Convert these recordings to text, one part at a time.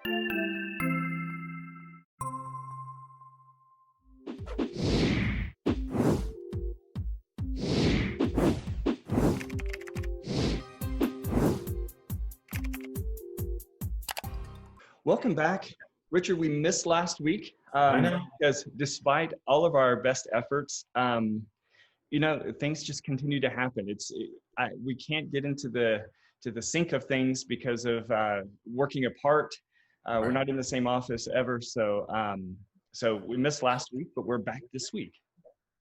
Welcome back. Richard, we missed last week I know. because despite all of our best efforts, things just continue to happen. We can't get into the sync of things because of working apart. We're not in the same office ever, so we missed last week, but we're back this week.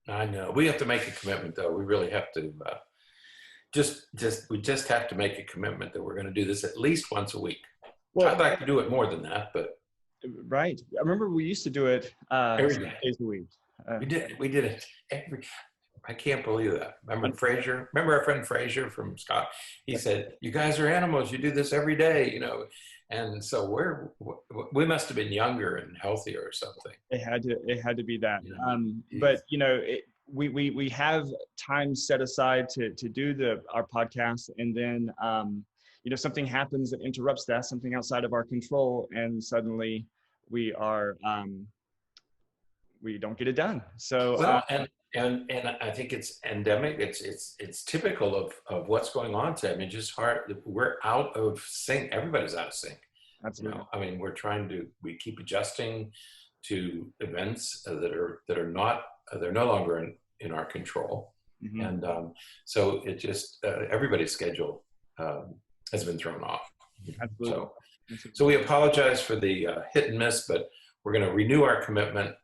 I know. We have to make a commitment, though. We really have to. We just have to make a commitment that we're going to do this at least once a week. Well, I'd like to do it more than that, but right. I remember we used to do it every 6 days a week. We did it every. I can't believe that. Remember Fraser? Remember our friend Fraser from Scott? He said, "You guys are animals. You do this every day, you know." And so we must have been younger and healthier or something. It had to be that. But we have time set aside to do our podcast, and then something happens that interrupts that, something outside of our control, and suddenly we don't get it done. So and I think it's endemic. It's typical of what's going on today. I mean, just hard. We're out of sync. Everybody's out of sync. Absolutely. I mean, we keep adjusting to events that are not, they're no longer in our control. Mm-hmm. And so it just, everybody's schedule has been thrown off. Absolutely. So we apologize for the hit and miss, but we're going to renew our commitment.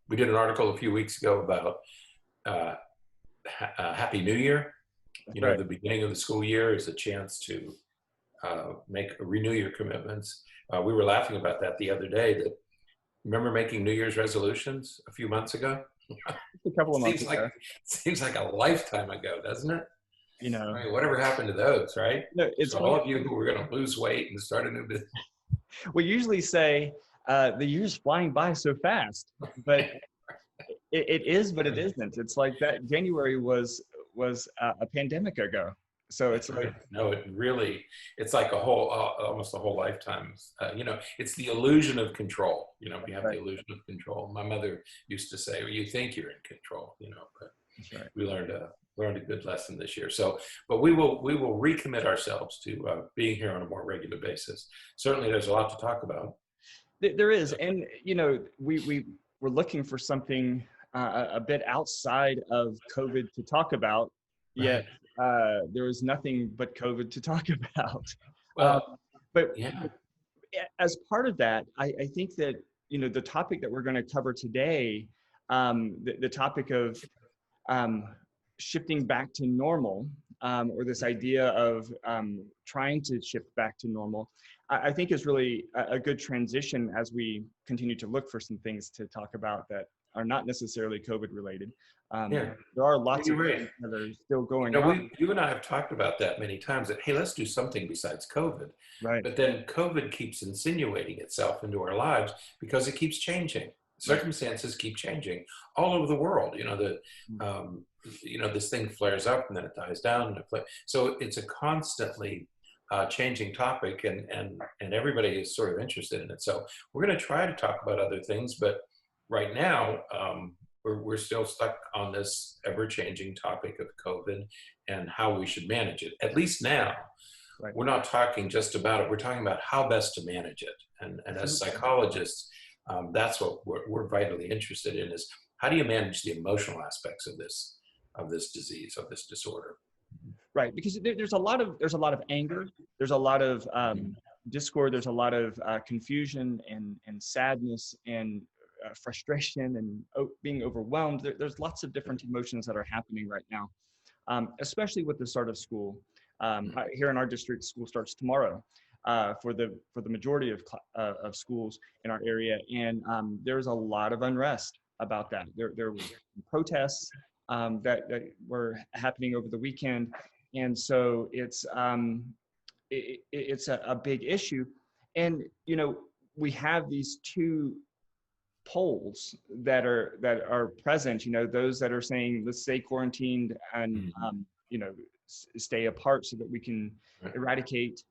We did an article a few weeks ago about Happy New Year. The beginning of the school year is a chance to renew your commitments. We were laughing about that the other day. Remember making New Year's resolutions a few months ago? A couple of months ago. Seems like a lifetime ago, doesn't it? I mean, whatever happened to those, right? No, it's so all of you who were going to lose weight and start a new business. We usually say the year's flying by so fast, but it is, but it isn't. It's like that January was a pandemic ago. So it's like, no, it's like almost a whole lifetime. It's the illusion of control. We have the illusion of control. My mother used to say, well, you think you're in control, but right. We learned a good lesson this year. So, but we will recommit ourselves to being here on a more regular basis. Certainly there's a lot to talk about. There is. And, we're looking for something a bit outside of COVID to talk about, yet there was nothing but COVID to talk about. But as part of that, I think that, the topic that we're going to cover today, the topic of shifting back to normal, or this idea of trying to shift back to normal, I think is really a good transition as we continue to look for some things to talk about that are not necessarily COVID related. There are lots of things that are still going on. You and I have talked about that many times, that, hey, let's do something besides COVID. Right. But then COVID keeps insinuating itself into our lives because it keeps changing. Circumstances keep changing all over the world. This thing flares up and then it dies down. So it's a constantly changing topic, and everybody is sort of interested in it. So we're going to try to talk about other things, but right now we're still stuck on this ever-changing topic of COVID and how we should manage it. At least now, we're not talking just about it. We're talking about how best to manage it. And as psychologists, that's what we're vitally interested in, is how do you manage the emotional aspects of this disease, of this disorder? Right, because there's a lot of anger, there's a lot of discord, there's a lot of confusion and sadness and frustration and being overwhelmed. There's lots of different emotions that are happening right now, especially with the start of school. Here in our district, school starts tomorrow for the majority of schools in our area, and there's a lot of unrest about that. There were protests that were happening over the weekend, and so it's a big issue. And we have these two poles that are present. Those that are saying, let's stay quarantined and stay apart so that we can eradicate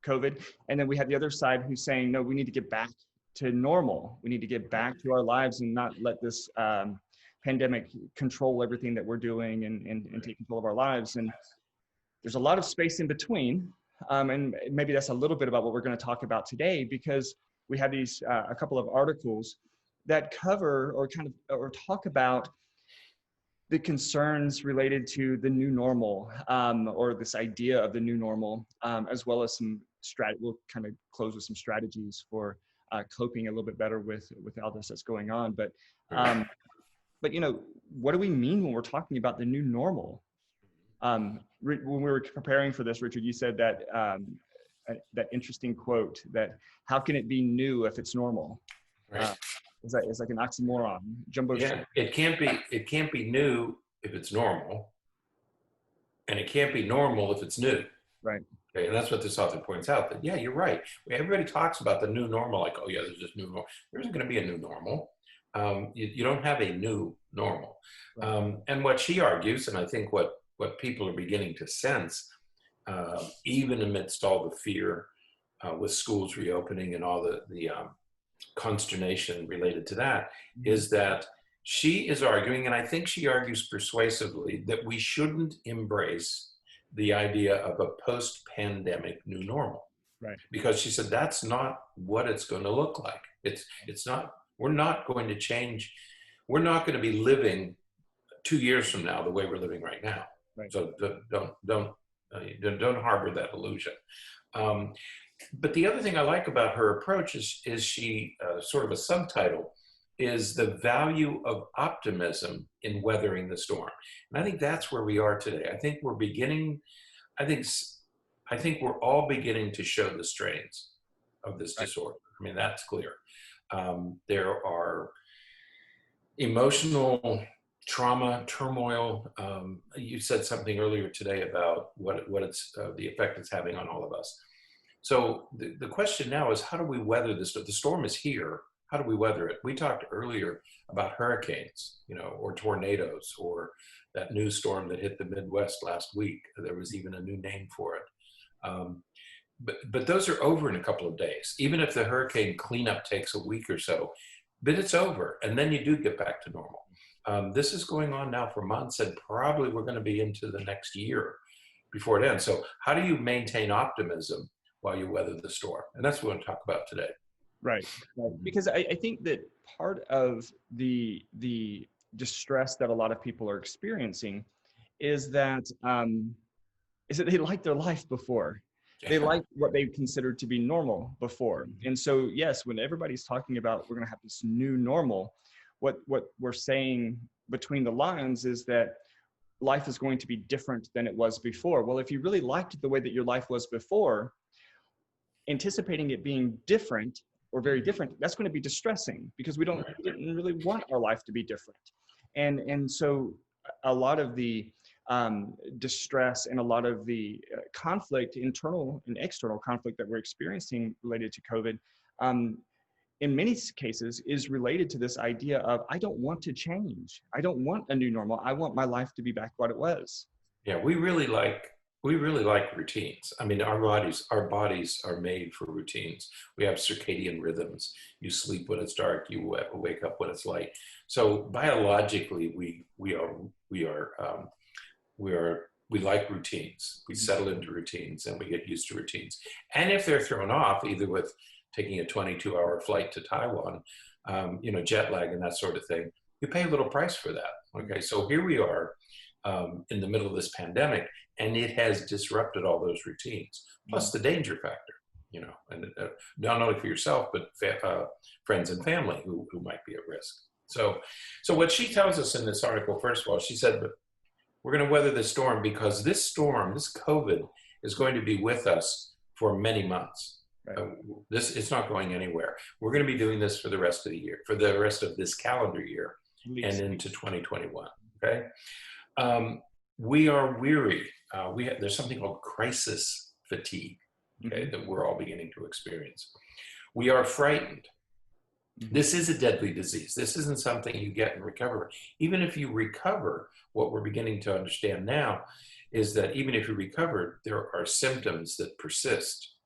COVID. And then we have the other side who's saying, no, we need to get back to normal. We need to get back to our lives and not let this pandemic control everything that we're doing and take control of our lives. And there's a lot of space in between. And maybe that's a little bit about what we're going to talk about today, because we have these, a couple of articles that cover or talk about the concerns related to the new normal, or this idea of the new normal, as well as we'll kind of close with some strategies for coping a little bit better with all this that's going on. But what do we mean when we're talking about the new normal? When we were preparing for this, Richard, you said that that interesting quote that how can it be new if it's normal? Right. It's like an oxymoron. Jumbo. Yeah, it can't be new if it's normal, and it can't be normal if it's new. Right. Okay, and that's what this author points out. That you're right. Everybody talks about the new normal, like, oh yeah, there's this new normal. There isn't going to be a new normal. You don't have a new normal. Right. And what she argues, and I think what people are beginning to sense, even amidst all the fear with schools reopening and all the consternation related to that, is that she is arguing, and I think she argues persuasively, that we shouldn't embrace the idea of a post-pandemic new normal. Right. Because she said that's not what it's going to look like. It's not. We're not going to change. We're not going to be living 2 years from now the way we're living right now. Right. So don't harbor that illusion. But the other thing I like about her approach is she sort of a subtitle is the value of optimism in weathering the storm. And I think that's where we are today. I think we're beginning. I think we're all beginning to show the strains of this disorder. I mean, that's clear. There are emotional trauma, turmoil. You said something earlier today about what it's the effect it's having on all of us. So the question now is, how do we weather this? The storm is here. How do we weather it? We talked earlier about hurricanes, or tornadoes, or that new storm that hit the Midwest last week. There was even a new name for it. But those are over in a couple of days. Even if the hurricane cleanup takes a week or so, but it's over, and then you do get back to normal. This is going on now for months, and probably we're going to be into the next year before it ends. So how do you maintain optimism while you weather the storm? And that's what we're going to talk about today. Right. Because I think that part of the distress that a lot of people are experiencing is that they like their life before. They like what they considered to be normal before. And so, yes, when everybody's talking about we're going to have this new normal, what we're saying between the lines is that life is going to be different than it was before. Well, if you really liked the way that your life was before, anticipating it being different or very different, that's going to be distressing, because we didn't really want our life to be different. And so a lot of the distress and a lot of the conflict, internal and external conflict that we're experiencing related to COVID, in many cases is related to this idea of, I don't want to change. I don't want a new normal. I want my life to be back what it was. Yeah, we really like routines. I mean, our bodies are made for routines. We have circadian rhythms. You sleep when it's dark, you wake up when it's light. So biologically, we like routines. We settle into routines and we get used to routines. And if they're thrown off, either with taking a 22-hour flight to Taiwan, jet lag and that sort of thing, you pay a little price for that. Okay, so here we are in the middle of this pandemic, and it has disrupted all those routines, plus the danger factor, and not only for yourself, but friends and family who might be at risk. So what she tells us in this article, first of all, she said, but we're going to weather this storm because this storm, this COVID, is going to be with us for many months. Right. It's not going anywhere. We're going to be doing this for the rest of the year, for the rest of this calendar year, and into 2021. Okay. We are weary. There's something called crisis fatigue, okay, that we're all beginning to experience. We are frightened. This is a deadly disease. This isn't something you get and recover. Even if you recover, what we're beginning to understand now is that even if you recover, there are symptoms that persist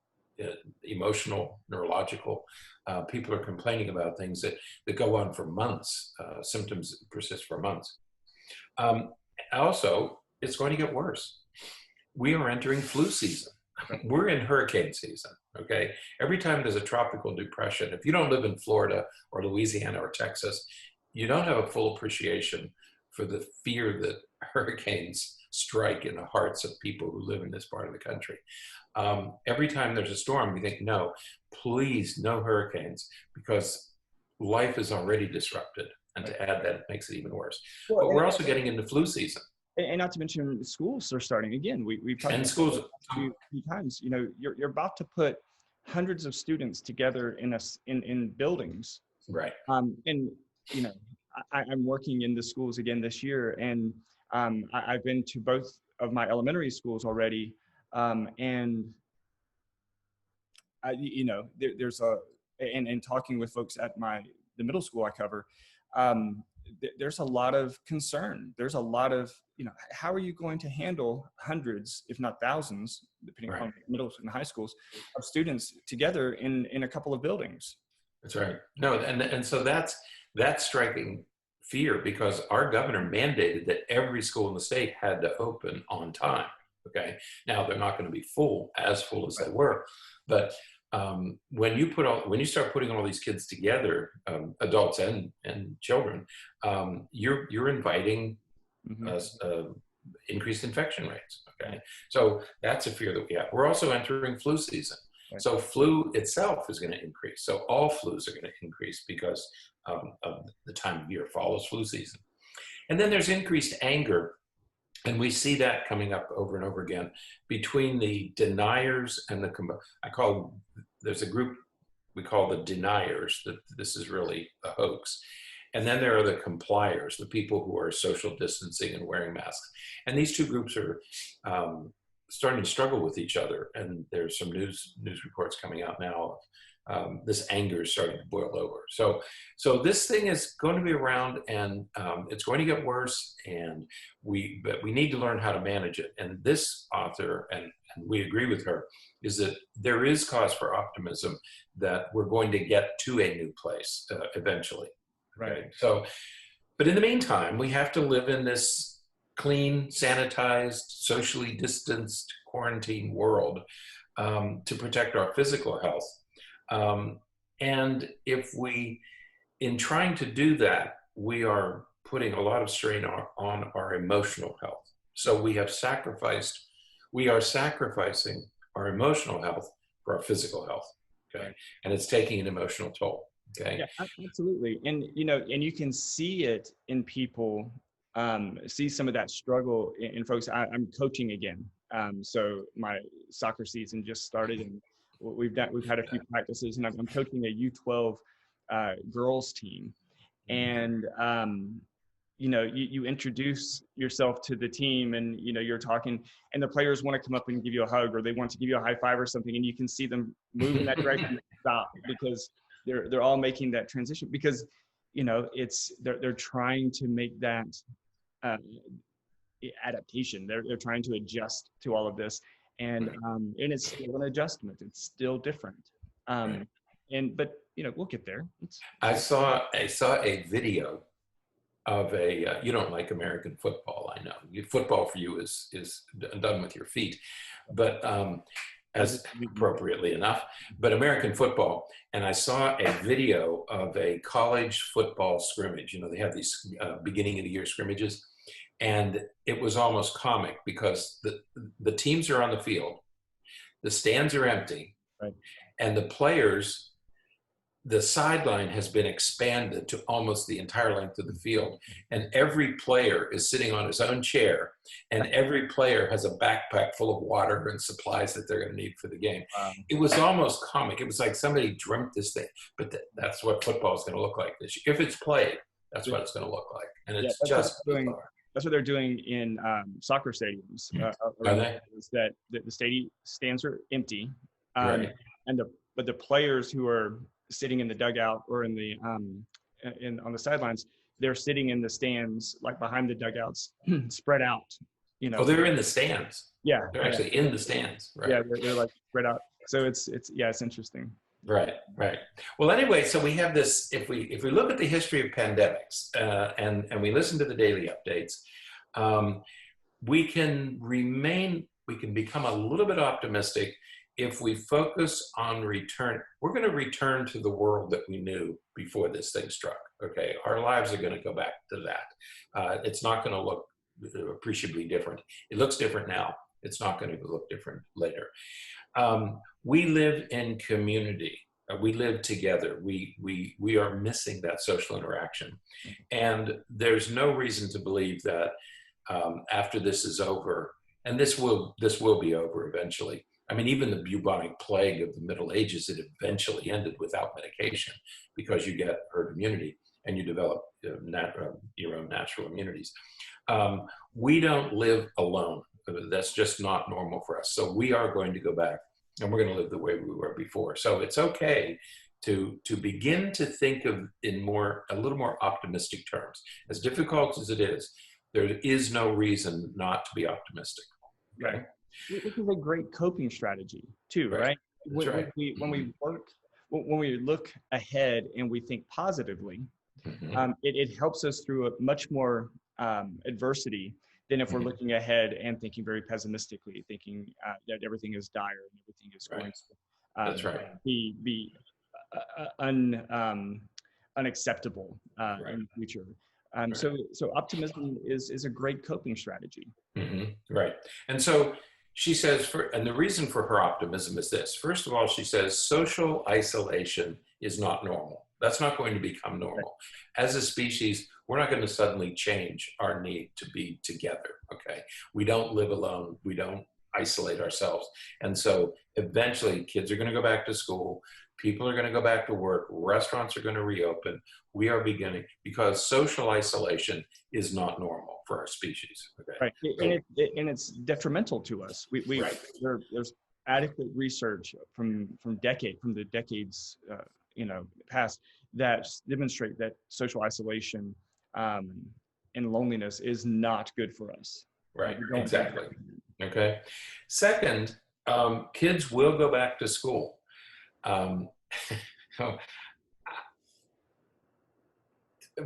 emotional, neurological. People are complaining about things that go on for months. Symptoms persist for months. Also, it's going to get worse. We are entering flu season. We're in hurricane season, okay? Every time there's a tropical depression, if you don't live in Florida or Louisiana or Texas, you don't have a full appreciation for the fear that hurricanes strike in the hearts of people who live in this part of the country. Every time there's a storm, we think, no, please, no hurricanes, because life is already disrupted. And to add that, it makes it even worse. Well, but we're also getting into flu season. And not to mention schools are starting again. We've talked about schools a few times. You know, you're about to put hundreds of students together in buildings. Right. And you know, I'm working in the schools again this year, and I've been to both of my elementary schools already, and you know, there's and talking with folks at the middle school I cover. There's a lot of concern. There's a lot of, you know, how are you going to handle hundreds, if not thousands, depending on middle and high schools, of students together in a couple of buildings? That's right. No, and so that's striking fear, because our governor mandated that every school in the state had to open on time. Okay. Now they're not going to be as full as they were, but when you start putting all these kids together, adults and children, you're inviting increased infection rates. Okay, so that's a fear that we have. We're also entering flu season, so flu itself is going to increase. So all flus are going to increase because of the time of year follows flu season, and then there's increased anger. And we see that coming up over and over again between the deniers and there's a group we call the deniers, that this is really a hoax. And then there are the compliers, the people who are social distancing and wearing masks. And these two groups are starting to struggle with each other. And there's some news reports coming out now. This anger is starting to boil over. So this thing is going to be around, and it's going to get worse, but we need to learn how to manage it. And this author, and we agree with her, is that there is cause for optimism that we're going to get to a new place eventually. Right. So, but in the meantime, we have to live in this clean, sanitized, socially distanced, quarantine world to protect our physical health. And if in trying to do that, we are putting a lot of strain on our emotional health. So we are sacrificing our emotional health for our physical health. Okay. And it's taking an emotional toll. Okay. Yeah, absolutely. And, you know, and you can see it in people, see some of that struggle in folks. I'm coaching again. So my soccer season just started, and we've had a few practices, and I'm coaching a U12 girls team. And, you know, you introduce yourself to the team, and, you know, you're talking, and the players want to come up and give you a hug, or they want to give you a high five or something. And you can see them move in that direction and stop, because they're all making that transition, because, you know, they're trying to make that adaptation. They're trying to adjust to all of this. And it's still an adjustment. It's still different. But you know, we'll get there. I saw a video of you don't like American football, I know. Football for you is done with your feet, but as appropriately enough, but American football. And I saw a video of a college football scrimmage. You know, they have these beginning of the year scrimmages. And it was almost comic, because the teams are on the field, the stands are empty, right, and the players, the sideline has been expanded to almost the entire length of the field, and every player is sitting on his own chair, and every player has a backpack full of water and supplies that they're going to need for the game. It was almost comic. It was like somebody dreamt this thing, but that's what football is going to look like this year. If it's played, that's what it's going to look like, and it's just bizarre. That's what they're doing in soccer stadiums. Is that the stands are empty, right, but the players who are sitting in the dugout or on the sidelines, they're sitting in the stands, like behind the dugouts, spread out. you Oh, know, they're in the stands. yeah, They're yeah, actually in the stands, right? yeah, they're like spread out. So it's interesting. Right, right. Well, anyway, so we have this. If we look at the history of pandemics and we listen to the daily updates, um, we can become a little bit optimistic if we focus on return. We're going to return to the world that we knew before this thing struck. Okay, our lives are going to go back to that. It's not going to look appreciably different. It looks different now. It's not going to look different later. We live in community. We live together. We are missing that social interaction, and there's no reason to believe that after this is over, and this will be over eventually. I mean, even the bubonic plague of the Middle Ages, it eventually ended without medication because you get herd immunity and you develop your own natural immunities. We don't live alone. That's just not normal for us. So we are going to go back and we're going to live the way we were before. So it's okay to begin to think of in a little more optimistic terms. As difficult as it is, there is no reason not to be optimistic. Okay? Right. Which is a great coping strategy too, right? That's right. When we look ahead and we think positively, it helps us through a much more adversity than if we're looking ahead and thinking very pessimistically, thinking that everything is dire and everything is going to be unacceptable in the future. So optimism is a great coping strategy. Right. And so she says, and the reason for her optimism is this. First of all, she says social isolation is not normal. That's not going to become normal. As a species, we're not going to suddenly change our need to be together, okay? We don't live alone. We don't isolate ourselves. And so eventually kids are going to go back to school. People are going to go back to work. Restaurants are going to reopen. We are beginning, because social isolation is not normal for our species. Okay? Right, and it's detrimental to us. There's adequate research from the decades past that demonstrate that social isolation and loneliness is not good for us. Right. Exactly. Okay. Second, kids will go back to school.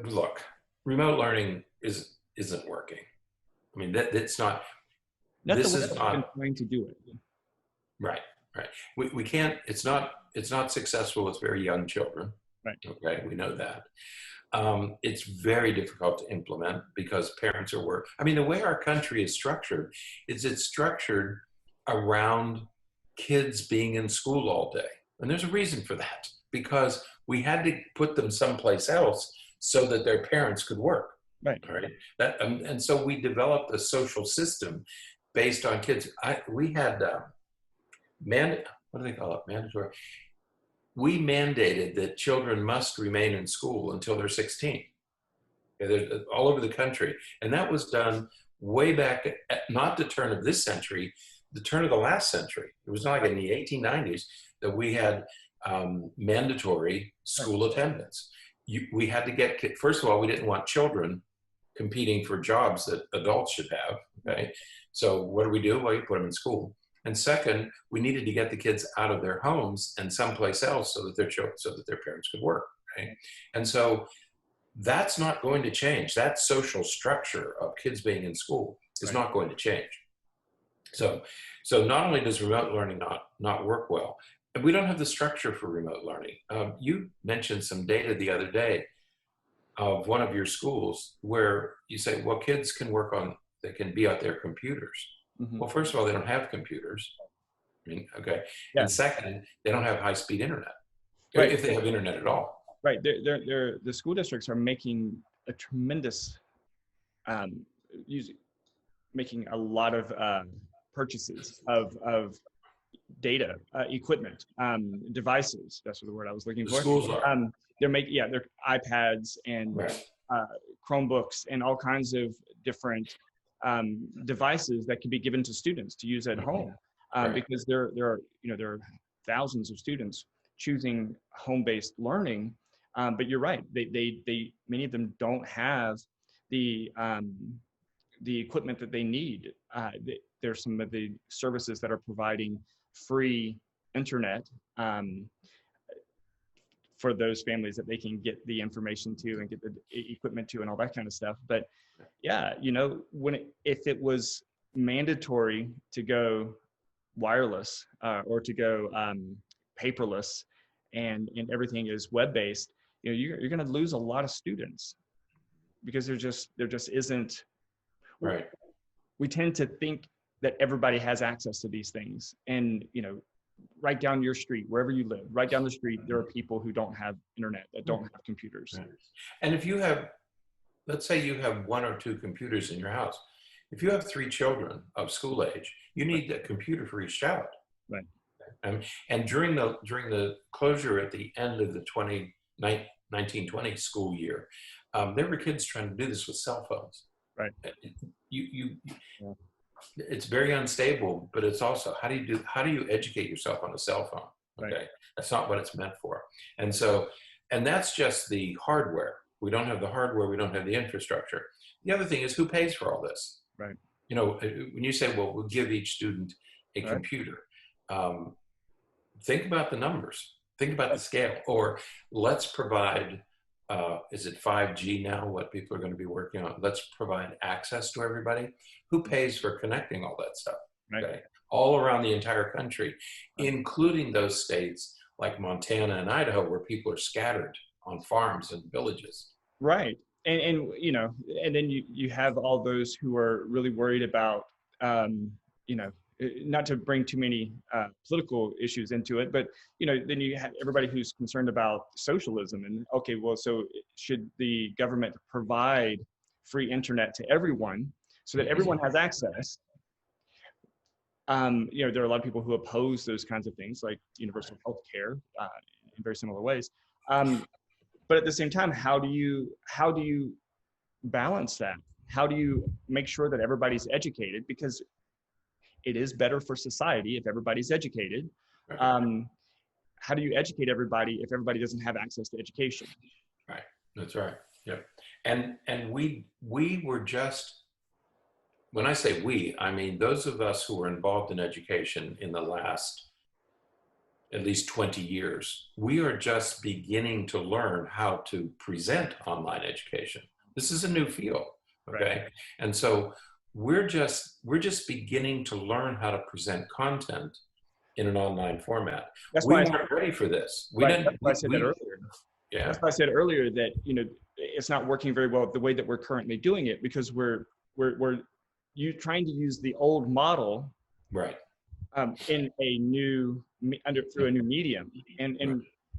Look, remote learning isn't working. I mean, that's not. This is not trying to do it. Right. We can't. It's not successful with very young children. Right. Okay, we know that. It's very difficult to implement because parents are I mean, the way our country is structured it's structured around kids being in school all day. And there's a reason for that, because we had to put them someplace else so that their parents could work. Right. Right. And so we developed a social system based on kids. We had what do they call it? Mandatory. We mandated that children must remain in school until they're 16. They're all over the country. And that was done way back at not the turn of this century, the turn of the last century. It was not like in the 1890s that we had mandatory school attendance. We had to get, first of all, we didn't want children competing for jobs that adults should have. Okay. So what do? Well, you put them in school. And second, we needed to get the kids out of their homes and someplace else so that their parents could work. Right? And so that's not going to change. That social structure of kids being in school is not going to change. So not only does remote learning not work well, and we don't have the structure for remote learning. You mentioned some data the other day of one of your schools where you say, well, kids they can be at their computers. Well, first of all, they don't have computers. I mean, okay. Yeah. And second, they don't have high-speed internet, if they have internet at all. Right. The school districts are making a tremendous, making a lot of purchases of data, equipment, devices. That's the word I was looking for. Schools are. They're iPads and Chromebooks and all kinds of different devices that can be given to students to use at home, because there are thousands of students choosing home-based learning, but you're right, they many of them don't have the the equipment that they need. There's some of the services that are providing free internet for those families that they can get the information to and get the equipment to and all that kind of stuff. But yeah, you know, if it was mandatory to go wireless or to go paperless, and everything is web-based, you know, you're going to lose a lot of students because there just isn't. Right. We tend to think that everybody has access to these things, and you know, right down your street, wherever you live, right down the street, there are people who don't have internet, that don't have computers. Right. And if you have, let's say you have 1 or 2 computers in your house. If you have 3 children of school age, you need a computer for each child. Right. And during the closure at the end of the 1920 school year, there were kids trying to do this with cell phones. Right. It's very unstable, but it's also how do you educate yourself on a cell phone? Okay, Right. That's not what it's meant for. And that's just the hardware. We don't have the hardware. We don't have the infrastructure. The other thing is, who pays for all this? Right. You know, when you say, well, we'll give each student a Right. computer, think about the numbers. Think about the scale. Or let's provide. Is it 5G now, what people are going to be working on? Let's provide access to everybody. Who pays for connecting all that stuff? Right. Okay? All around the entire country, including those states like Montana and Idaho, where people are scattered on farms and villages. Right. And you know, and then you have all those who are really worried about, you know, not to bring too many political issues into it, but you know, then you have everybody who's concerned about socialism, and okay, well, so should the government provide free internet to everyone so that everyone has access? You know, there are a lot of people who oppose those kinds of things, like universal health care, in very similar ways. But at the same time, how do you balance that? How do you make sure that everybody's educated? Because it is better for society if everybody's educated. How do you educate everybody if everybody doesn't have access to education? Right. That's right. Yep. And we were just, when I say we, I mean those of us who were involved in education in the last at least 20 years, we are just beginning to learn how to present online education. This is a new field. Okay. Right. And so we're just beginning to learn how to present content in an online format. We weren't ready for this. That's why I said that earlier. Yeah. That's why I said earlier that, you know, it's not working very well the way that we're currently doing it, because we're trying to use the old model, right, in a new through a new medium, and right.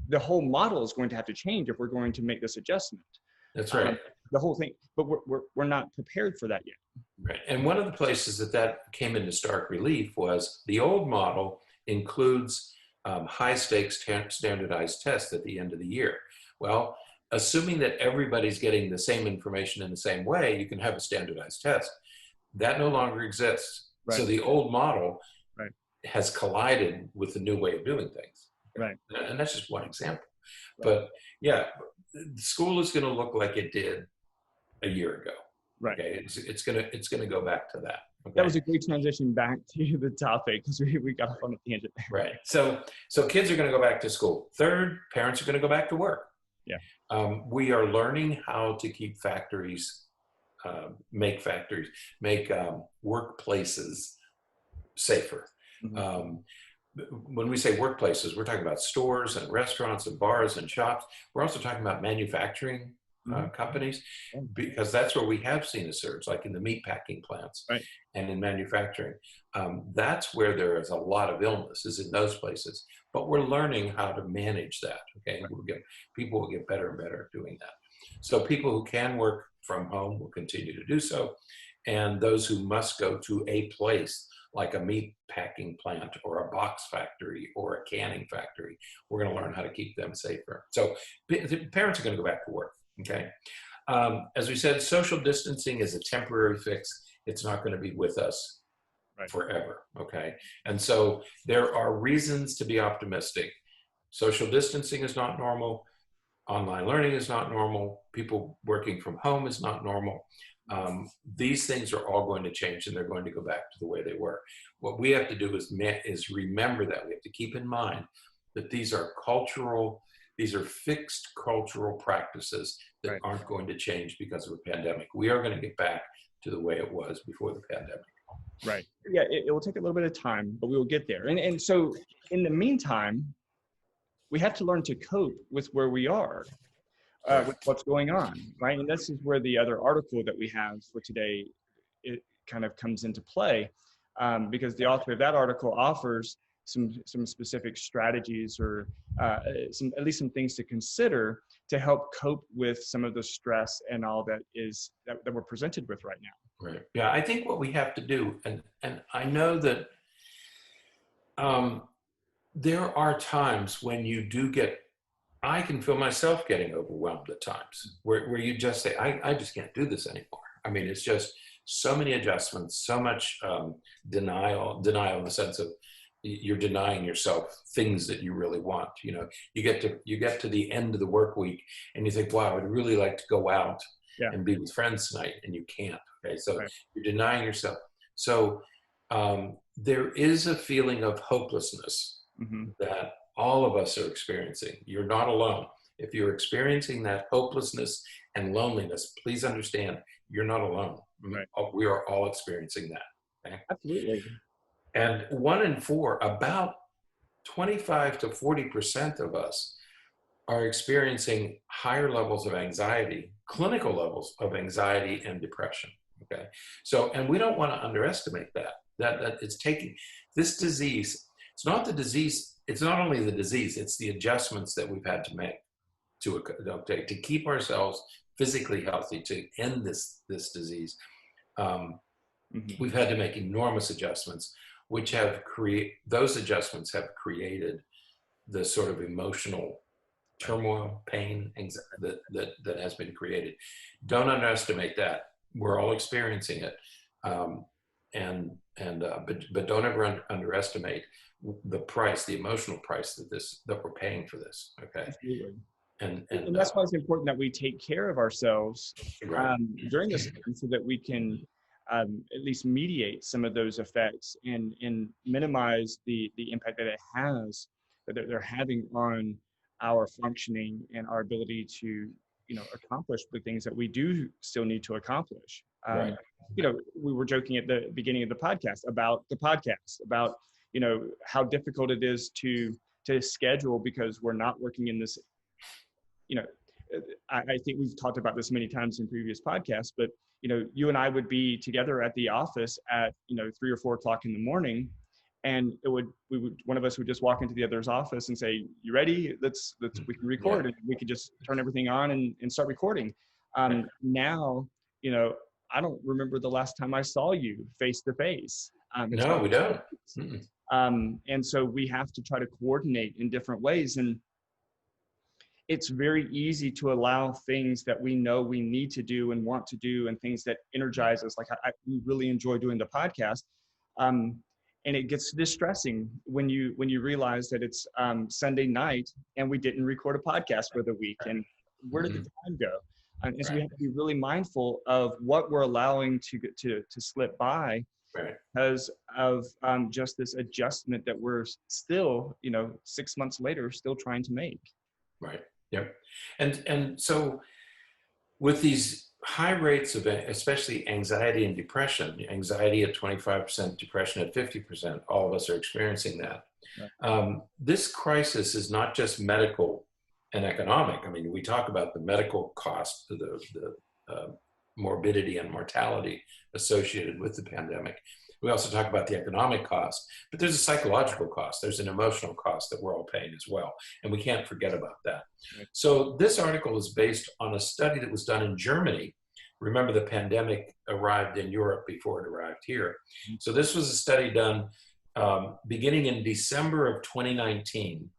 The whole model is going to have to change if we're going to make this adjustment. That's right. The whole thing, but we're not prepared for that yet. Right. And one of the places that came into stark relief was the old model includes high stakes standardized tests at the end of the year. Well, assuming that everybody's getting the same information in the same way, you can have a standardized test. That no longer exists. Right. So the old model right. has collided with the new way of doing things. Right. And that's just one example. Right. But yeah, school is going to look like it did a year ago. Right. Okay. It's gonna go back to that. Okay? That was a great transition back to the topic, because we got off on a tangent. Right. So kids are going to go back to school. Third, parents are going to go back to work. Yeah. We are learning how to keep factories, make workplaces safer. Mm-hmm. When we say workplaces, we're talking about stores and restaurants and bars and shops. We're also talking about manufacturing companies, because that's where we have seen a surge, like in the meat packing plants right. and in manufacturing. That's where there is a lot of illness, is in those places. But we're learning how to manage that. Okay, right. People will get better and better at doing that. So people who can work from home will continue to do so, and those who must go to a place like a meat packing plant or a box factory or a canning factory, we're going to learn how to keep them safer. So the parents are going to go back to work. Okay. As we said, social distancing is a temporary fix. It's not going to be with us right. forever. Okay. And so there are reasons to be optimistic. Social distancing is not normal. Online learning is not normal. People working from home is not normal. These things are all going to change, and they're going to go back to the way they were. What we have to do is remember that. We have to keep in mind that these are fixed cultural practices that Right. aren't going to change because of a pandemic. We are going to get back to the way it was before the pandemic. Right. Yeah, it will take a little bit of time, but we will get there. And so in the meantime, we have to learn to cope with where we are, with what's going on, right? And this is where the other article that we have for today, it kind of comes into play, because the author of that article offers some specific strategies, or at least some things to consider to help cope with some of the stress and all that we're presented with right now. Right. Yeah, I think what we have to do, and I know that there are times when you do I can feel myself getting overwhelmed at times where you just say, I just can't do this anymore. I mean, it's just so many adjustments, so much denial in the sense of you're denying yourself things that you really want. You know, you get to the end of the work week and you think, wow, I'd really like to go out and be with friends tonight, and you can't. Okay, so you're denying yourself. So there is a feeling of hopelessness that all of us are experiencing. You're not alone. If you're experiencing that hopelessness and loneliness, please understand you're not alone. Right. We are all experiencing that. Okay? Absolutely. And 1 in 4, about 25 to 40% of us are experiencing higher levels of anxiety, clinical levels of anxiety and depression. Okay. So, and we don't want to underestimate that it's taking this disease. It's not the disease. It's not only the disease, it's the adjustments that we've had to make to keep ourselves physically healthy, to end this disease. We've had to make enormous adjustments, which those adjustments have created the sort of emotional turmoil, pain, anxiety that has been created. Don't underestimate that. We're all experiencing it, but don't ever underestimate the emotional price that we're paying for this. Okay. Absolutely. And that's why it's important that we take care of ourselves during this time, so that we can at least mediate some of those effects and minimize the impact that they're having on our functioning and our ability to, accomplish the things that we do still need to accomplish. We were joking at the beginning of the podcast about how difficult it is to schedule, because we're not working in this, I think we've talked about this many times in previous podcasts, but you and I would be together at the office at 3 or 4 o'clock in the morning, and one of us would just walk into the other's office and say, "You ready? We can record," and we could just turn everything on and start recording. Now, I don't remember the last time I saw you face to face. No, we don't. And so we have to try to coordinate in different ways. And it's very easy to allow things that we know we need to do and want to do, and things that energize us. Like we really enjoy doing the podcast. And it gets distressing when you realize that it's Sunday night and we didn't record a podcast for the week. And where did the time go? And so we have to be really mindful of what we're allowing to slip by, because of just this adjustment that we're still, 6 months later, still trying to make. Right. Yep. And so with these high rates of especially anxiety and depression, anxiety at 25%, depression at 50%, all of us are experiencing that. This crisis is not just medical and economic. I mean, we talk about the medical cost, the morbidity and mortality associated with the pandemic. We also talk about the economic cost, but there's a psychological cost. There's an emotional cost that we're all paying as well. And we can't forget about that. Right. So this article is based on a study that was done in Germany. Remember, the pandemic arrived in Europe before it arrived here. So this was a study done beginning in December of 2019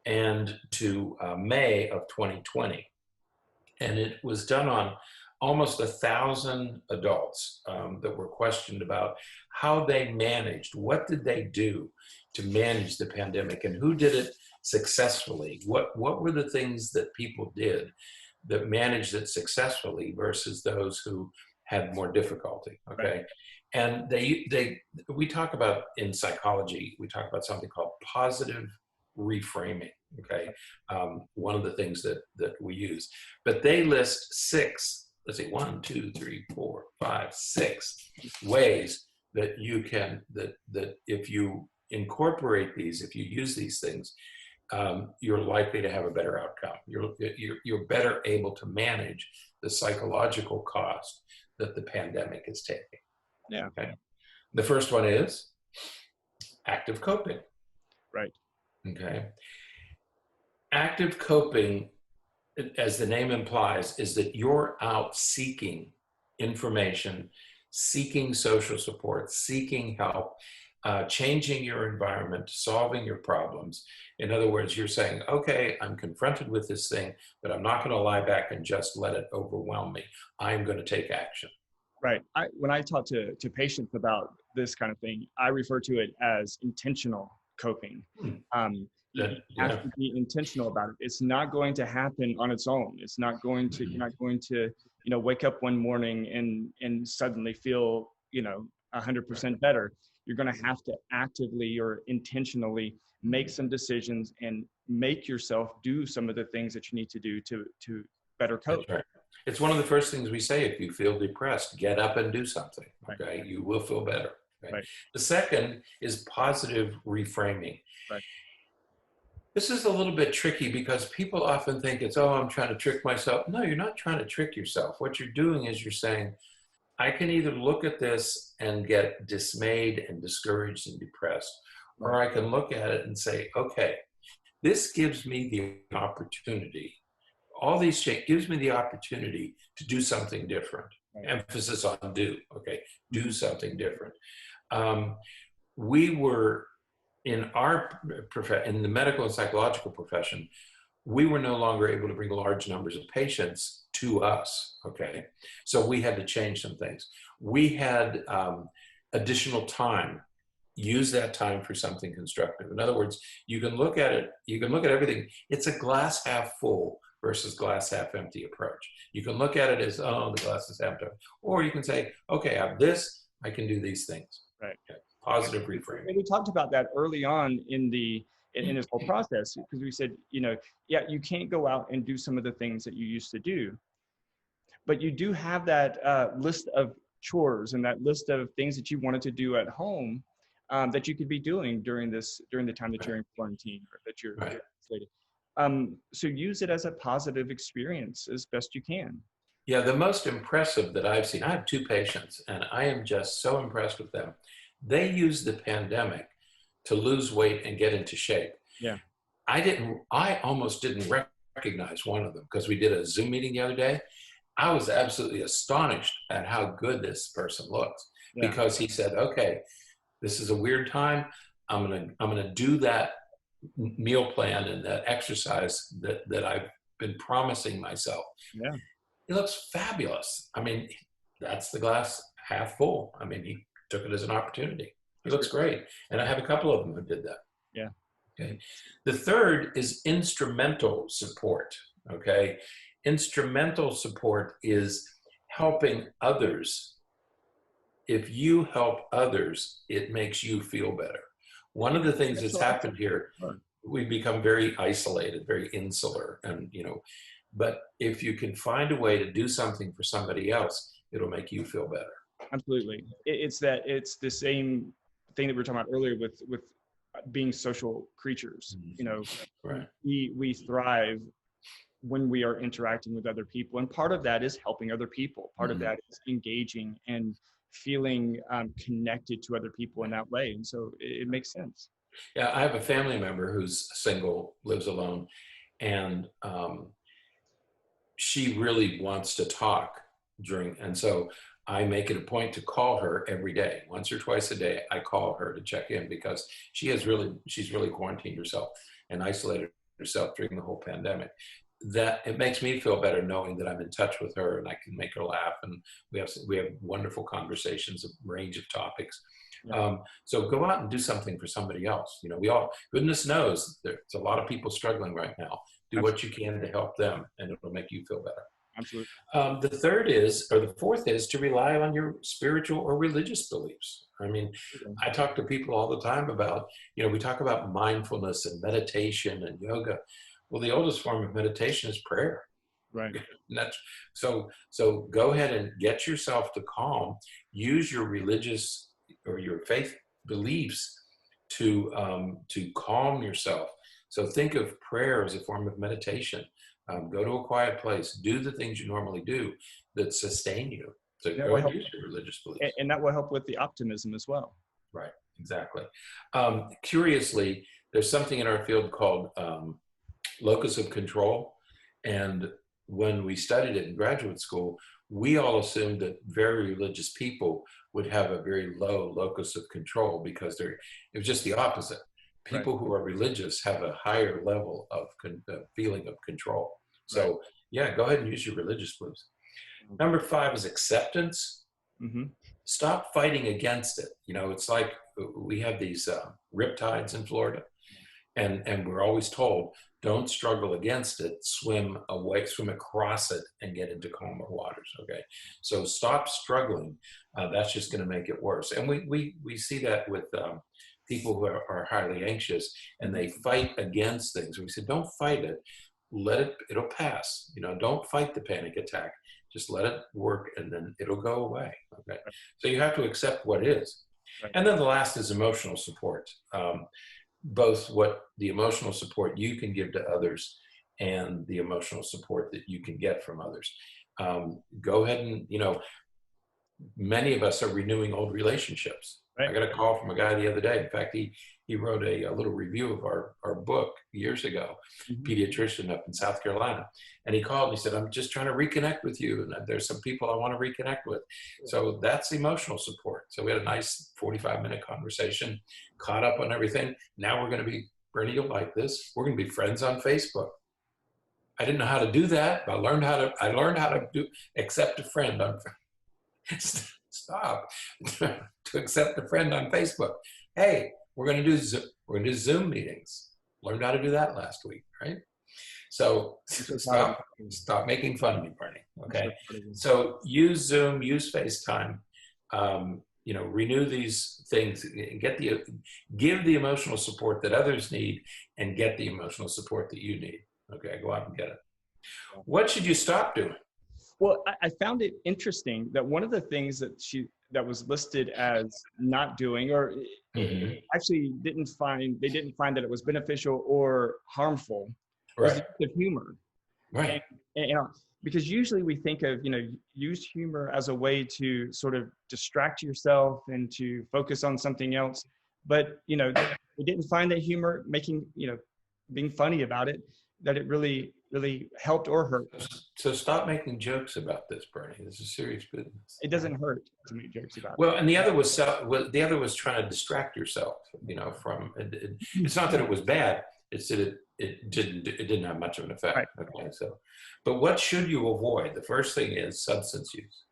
and to May of 2020. And it was done on almost 1,000 adults that were questioned about how they managed, what did they do to manage the pandemic, and who did it successfully? What were the things that people did that managed it successfully versus those who had more difficulty. Okay. And we talk about, in psychology, we talk about something called positive reframing. Okay. One of the things that we use, but they list 6, let's see, 1, 2, 3, 4, 5, 6 ways that you can, that if you incorporate these, if you use these things, you're likely to have a better outcome. You're better able to manage the psychological cost that the pandemic is taking. Yeah. Okay. The first one is active coping. Right. Okay. Active coping, as the name implies, is that you're out seeking information, seeking social support, seeking help, changing your environment, solving your problems. In other words, you're saying, okay, I'm confronted with this thing, but I'm not going to lie back and just let it overwhelm me. I'm going to take action. Right. When I talk to patients about this kind of thing, I refer to it as intentional coping. You have to be intentional about it. It's not going to happen on its own. It's not going to, you're not going to, wake up one morning and suddenly feel, 100% better. You're going to have to actively or intentionally make some decisions and make yourself do some of the things that you need to do to better cope. That's right. It's one of the first things we say. If you feel depressed, get up and do something. Okay. You will feel better. Okay? Right. The second is positive reframing. Right. This is a little bit tricky because people often think it's, oh, I'm trying to trick myself. No, you're not trying to trick yourself. What you're doing is you're saying, I can either look at this and get dismayed and discouraged and depressed, or I can look at it and say, okay, this gives me the opportunity. All these changes gives me the opportunity to do something different. Right. Emphasis on do. Okay, do something different. We were in the medical and psychological profession, we were no longer able to bring large numbers of patients to us. Okay, so we had to change some things. We had additional time. Use that time for something constructive. In other words, you can look at it. You can look at everything. It's a glass half full versus glass half empty approach. You can look at it as, oh, the glass is empty. Or you can say, okay, I have this, I can do these things. Right. Okay. Positive reframing. And we talked about that early on in this whole process, because we said, yeah, you can't go out and do some of the things that you used to do, but you do have that list of chores and that list of things that you wanted to do at home that you could be doing during the time that you're in quarantine or that you're isolated. So use it as a positive experience as best you can. Yeah, the most impressive that I've seen, I have 2 patients and I am just so impressed with them. They used the pandemic to lose weight and get into shape. Yeah. I almost didn't recognize one of them because we did a Zoom meeting the other day. I was absolutely astonished at how good this person looks because he said, okay, this is a weird time. I'm gonna do that meal plan and that exercise that I've been promising myself. Yeah. He looks fabulous. I mean, that's the glass half full. I mean, he took it as an opportunity. He looks great. And I have a couple of them who did that. Yeah. Okay. The third is instrumental support. Okay. Instrumental support is helping others. If you help others, it makes you feel better. One of the things that's happened here, we've become very isolated, very insular, and but if you can find a way to do something for somebody else, it'll make you feel better. Absolutely. It's the same thing that we were talking about earlier with being social creatures. Right. We thrive when we are interacting with other people, and part of that is helping other people. Part of that is engaging and feeling connected to other people in that way, and so it makes sense. Yeah, I have a family member who's single, lives alone, and she really wants to talk and so I make it a point to call her every day, once or twice a day. I call her to check in because she's really quarantined herself and isolated herself during the whole pandemic. That it makes me feel better knowing that I'm in touch with her and I can make her laugh, and we have wonderful conversations, a range of topics. Yeah. So go out and do something for somebody else. Goodness knows there's a lot of people struggling right now. Do what you can to help them, and it'll make you feel better. Absolutely. The third is, or the fourth is, to rely on your spiritual or religious beliefs. I mean, I talk to people all the time about, we talk about mindfulness and meditation and yoga. Well, the oldest form of meditation is prayer. Right. And that's so go ahead and get yourself to calm. Use your religious or your faith beliefs to calm yourself. So think of prayer as a form of meditation. Go to a quiet place. Do the things you normally do that sustain you. So go ahead and use your religious beliefs. And that will help with the optimism as well. Right, exactly. Curiously, there's something in our field called locus of control. And when we studied it in graduate school, we all assumed that very religious people would have a very low locus of control because it was just the opposite. People who are religious have a higher level of feeling of control. So yeah, go ahead and use your religious beliefs. Number 5 is acceptance. Stop fighting against it. It's like we have these riptides in Florida, and we're always told, don't struggle against it, swim across it and get into calmer waters, okay? So stop struggling. That's just gonna make it worse. And we see that with people who are highly anxious and they fight against things. We said, don't fight it, it'll pass. Don't fight the panic attack, just let it work and then it'll go away, okay? So you have to accept what is. And then the last is emotional support. Both what the emotional support you can give to others and the emotional support that you can get from others. Go ahead and, many of us are renewing old relationships. I got a call from a guy the other day. In fact, he wrote a little review of our book years ago, pediatrician up in South Carolina. And he called and he said, I'm just trying to reconnect with you. And there's some people I want to reconnect with. So that's emotional support. So we had a nice 45-minute conversation, caught up on everything. Now we're going to be, Berney, you'll like this, we're going to be friends on Facebook. I didn't know how to do that, but I learned how to accept a friend on Stop. To accept a friend on Facebook. Hey, we're going to do Zoom meetings. Learned how to do that last week, right? So stop making fun of me, Berney. Okay. So use Zoom, use FaceTime. Renew these things. Give the emotional support that others need, and get the emotional support that you need. Okay, go out and get it. What should you stop doing? Well, I found it interesting that one of the things that was listed as not doing, or actually they didn't find that it was beneficial or harmful, was the use of humor. Right. And because usually we think of, use humor as a way to sort of distract yourself and to focus on something else. But, we didn't find that humor being funny about it, that it really helped or hurt. So stop making jokes about this, Berney. This is serious business. It doesn't hurt to make jokes about it. Well, and the other was trying to distract yourself, from it. It's not that it was bad. It's that it didn't have much of an effect. Right. Okay, so, but what should you avoid? The first thing is substance use.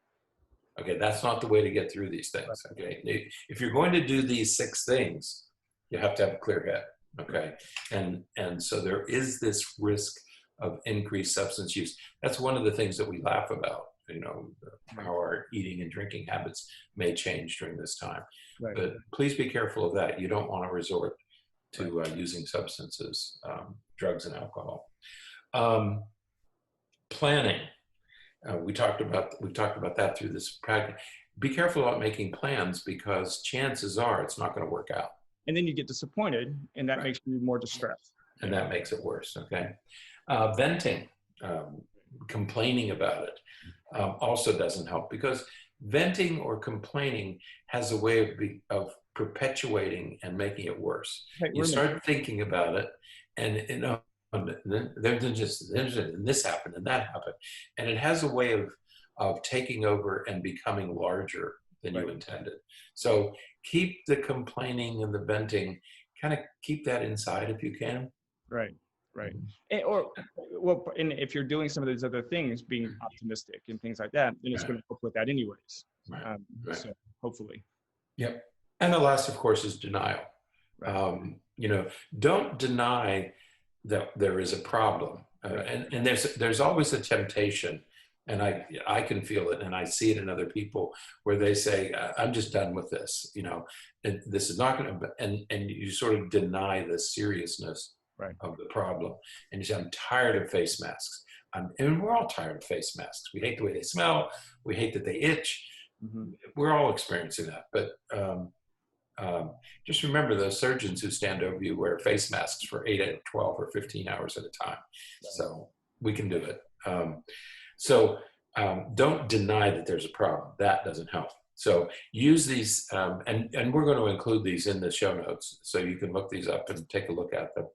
Okay, that's not the way to get through these things. Okay, if you're going to do these 6 things, you have to have a clear head. Okay, and so there is this risk of increased substance use. That's one of the things that we laugh about, how our eating and drinking habits may change during this time. Right. But please be careful of that. You don't want to resort to using substances, drugs and alcohol. Planning. We've talked about that through this practice. Be careful about making plans because chances are it's not going to work out. And then you get disappointed, and that makes you more distressed. And that makes it worse, okay? Venting, complaining about it, also doesn't help because venting or complaining has a way of perpetuating and making it worse. You start thinking about it, and then this happened and that happened. And it has a way of taking over and becoming larger than you intended. So keep the complaining and the venting, kind of keep that inside if you can. Right. And if you're doing some of those other things, being optimistic and things like that, then it's going to help with that anyways. So hopefully. Yep. And the last, of course, is denial. Don't deny that there is a problem. And there's always a temptation And I can feel it, and I see it in other people where they say, I'm just done with this, you know, and this is not going to, and you sort of deny the seriousness Right. of the problem. And you say, I'm tired of face masks. And we're all tired of face masks. We hate the way they smell. We hate that they itch. Mm-hmm. We're all experiencing that. But just remember, those surgeons who stand over you wear face masks for 8, 12, or 15 hours at a time. So we can do it. Don't deny that there's a problem. That doesn't help. So use these, and we're going to include these in the show notes, so you can look these up and take a look at them.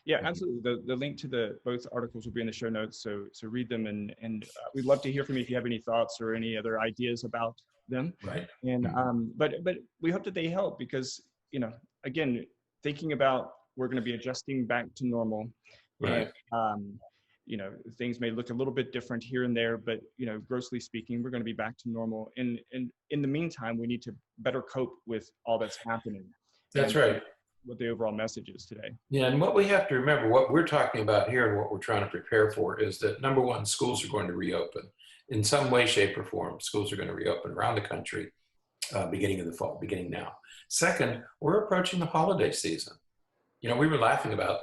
Yeah, absolutely. The link to both articles will be in the show notes, so read them, and we'd love to hear from you if you have any thoughts or any other ideas about them. Right. And but we hope that they help, because, you know, again, thinking about, we're going to be adjusting back to normal. Right. And, you know, things may look a little bit different here and there, but, you know, grossly speaking, we're going to be back to normal. And in the meantime, we need to better cope with all that's happening. That's right. What the overall message is today. Yeah, and what we have to remember, what we're talking about here and what we're trying to prepare for, is that, number one, schools are going to reopen in some way, shape, or form. Schools are going to reopen around the country, beginning of the fall, beginning now. Second, we're approaching the holiday season. You know, we were laughing about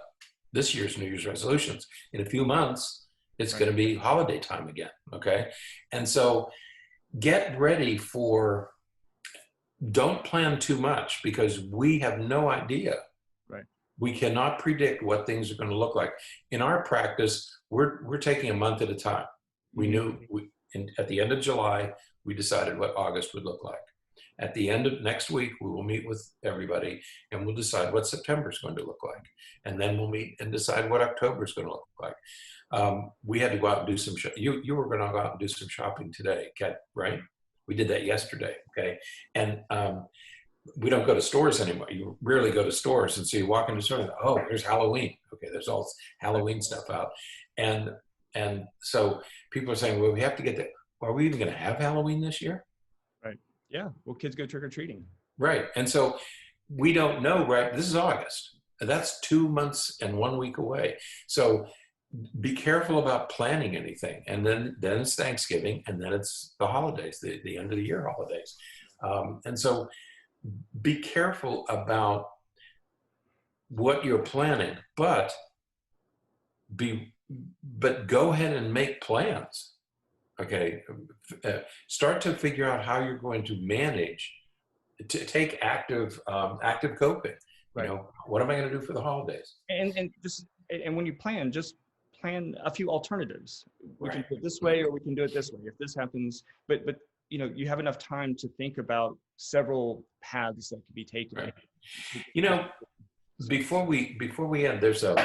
this year's New Year's resolutions. In a few months, it's going to be holiday time again. Okay. And so get ready for, don't plan too much, because we have no idea. Right. We cannot predict what things are going to look like. In our practice, we're taking a month at a time. We knew at the end of July, we decided what August would look like. At the end of next week, we will meet with everybody and we'll decide what September is going to look like. And then we'll meet and decide what October is going to look like. We had to go out and do some, you were going to go out and do some shopping today, Kat, right? We did that yesterday, okay? And we don't go to stores anymore. You rarely go to stores. And so you walk into a store and, oh, there's Halloween. Okay, there's all Halloween stuff out. And so people are saying, well, we have to get that. Are we even going to have Halloween this year? Right. Yeah. Well, kids go trick-or-treating. Right. And so we don't know, right? This is August. That's 2 months and 1 week away. So be careful about planning anything. And then it's Thanksgiving, and then it's the holidays, the end of the year holidays. And so be careful about what you're planning, but go ahead and make plans. Okay. Start to figure out how you're going to manage, to take active coping. Right. You know, what am I going to do for the holidays? And when you plan, just plan a few alternatives. We can do it this way, or we can do it this way if this happens. But you know, you have enough time to think about several paths that could be taken. Right. You know, before we end, there's a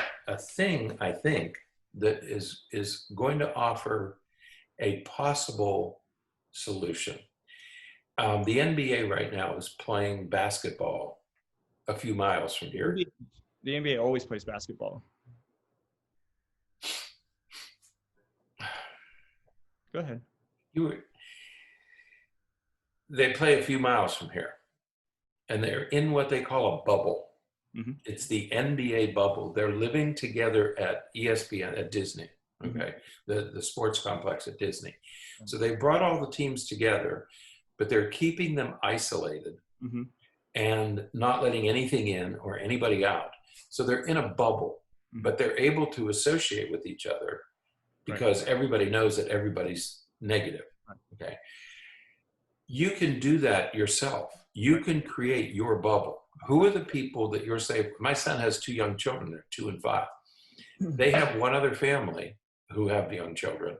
thing I think that is going to offer a possible solution. The NBA right now is playing basketball a few miles from here. The NBA always plays basketball. Go ahead. They play a few miles from here, and they're in what they call a bubble. Mm-hmm. It's the NBA bubble. They're living together at ESPN, at Disney, okay, mm-hmm. the sports complex at Disney. Mm-hmm. So they brought all the teams together, but they're keeping them isolated mm-hmm. and not letting anything in or anybody out. So they're in a bubble, mm-hmm. but they're able to associate with each other because everybody knows that everybody's negative, okay? You can do that yourself. You can create your bubble. Who are the people that you're safe? My son has 2 young children. They're 2 and 5. They have one other family who have young children,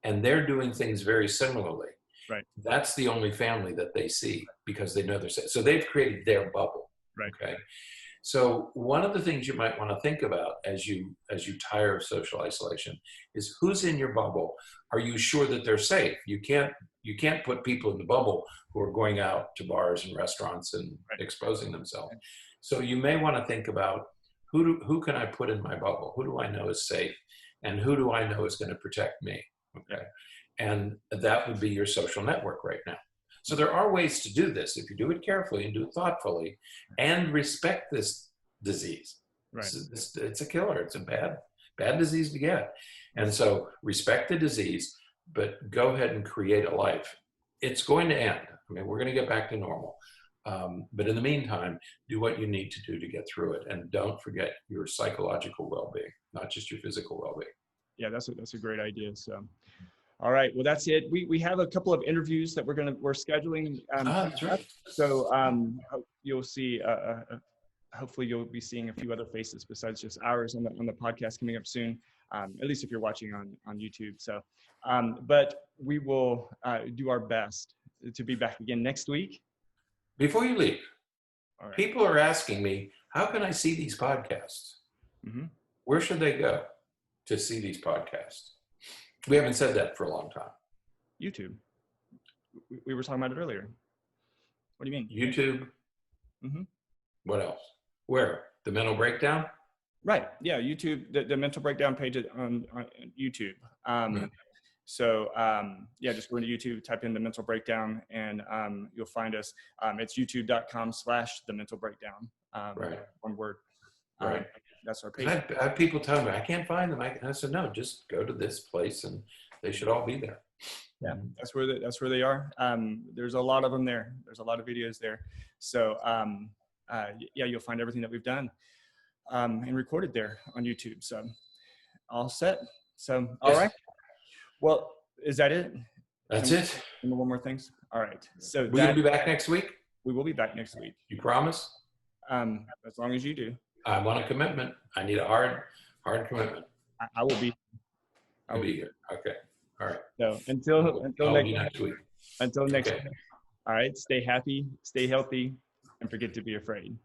and they're doing things very similarly. Right. That's the only family that they see because they know they're safe. So they've created their bubble. Right. Okay. So one of the things you might want to think about as you tire of social isolation is who's in your bubble. Are you sure that they're safe? You can't put people in the bubble who are going out to bars and restaurants and exposing themselves. So you may want to think about who can I put in my bubble? Who do I know is safe? And who do I know is going to protect me? Okay. And that would be your social network right now. So there are ways to do this if you do it carefully and do it thoughtfully and respect this disease. Right. It's a killer. It's a bad disease to get. And so respect the disease, but go ahead and create a life. It's going to end. I mean, we're going to get back to normal. But in the meantime, do what you need to do to get through it. And don't forget your psychological well-being, not just your physical well-being. Yeah, that's a great idea. So, all right, well, that's it. We have a couple of interviews that we're scheduling. That's right. So you'll see, hopefully you'll be seeing a few other faces besides just ours on the podcast coming up soon, at least if you're watching on YouTube. So, but we will do our best to be back again next week. Before you leave, all right. People are asking me, how can I see these podcasts? Mm-hmm. Where should they go to see these podcasts? We haven't said that for a long time. YouTube. We were talking about it earlier. What do you mean? YouTube. Mm-hmm. What else? Where? The Mental Breakdown? Right. Yeah. YouTube, the Mental Breakdown page on YouTube. So yeah, just go into YouTube, type in the Mental Breakdown, and you'll find us. It's youtube.com/the Mental Breakdown. Right. One word. Right. That's our page. I have people telling me, I can't find them. I said, no, just go to this place and they should all be there. Yeah, that's where they are. There's a lot of them there. There's a lot of videos there. So yeah, you'll find everything that we've done and recorded there on YouTube. So all set. So all right. Well, is that it? That's it. One more things. All right. So we're gonna be back next week. We will be back next week. You promise? As long as you do. I want a commitment. I need a hard commitment. I will be. I'll be here. Okay. All right. So until next week. Until next week. All right. Stay happy, stay healthy, and forget to be afraid.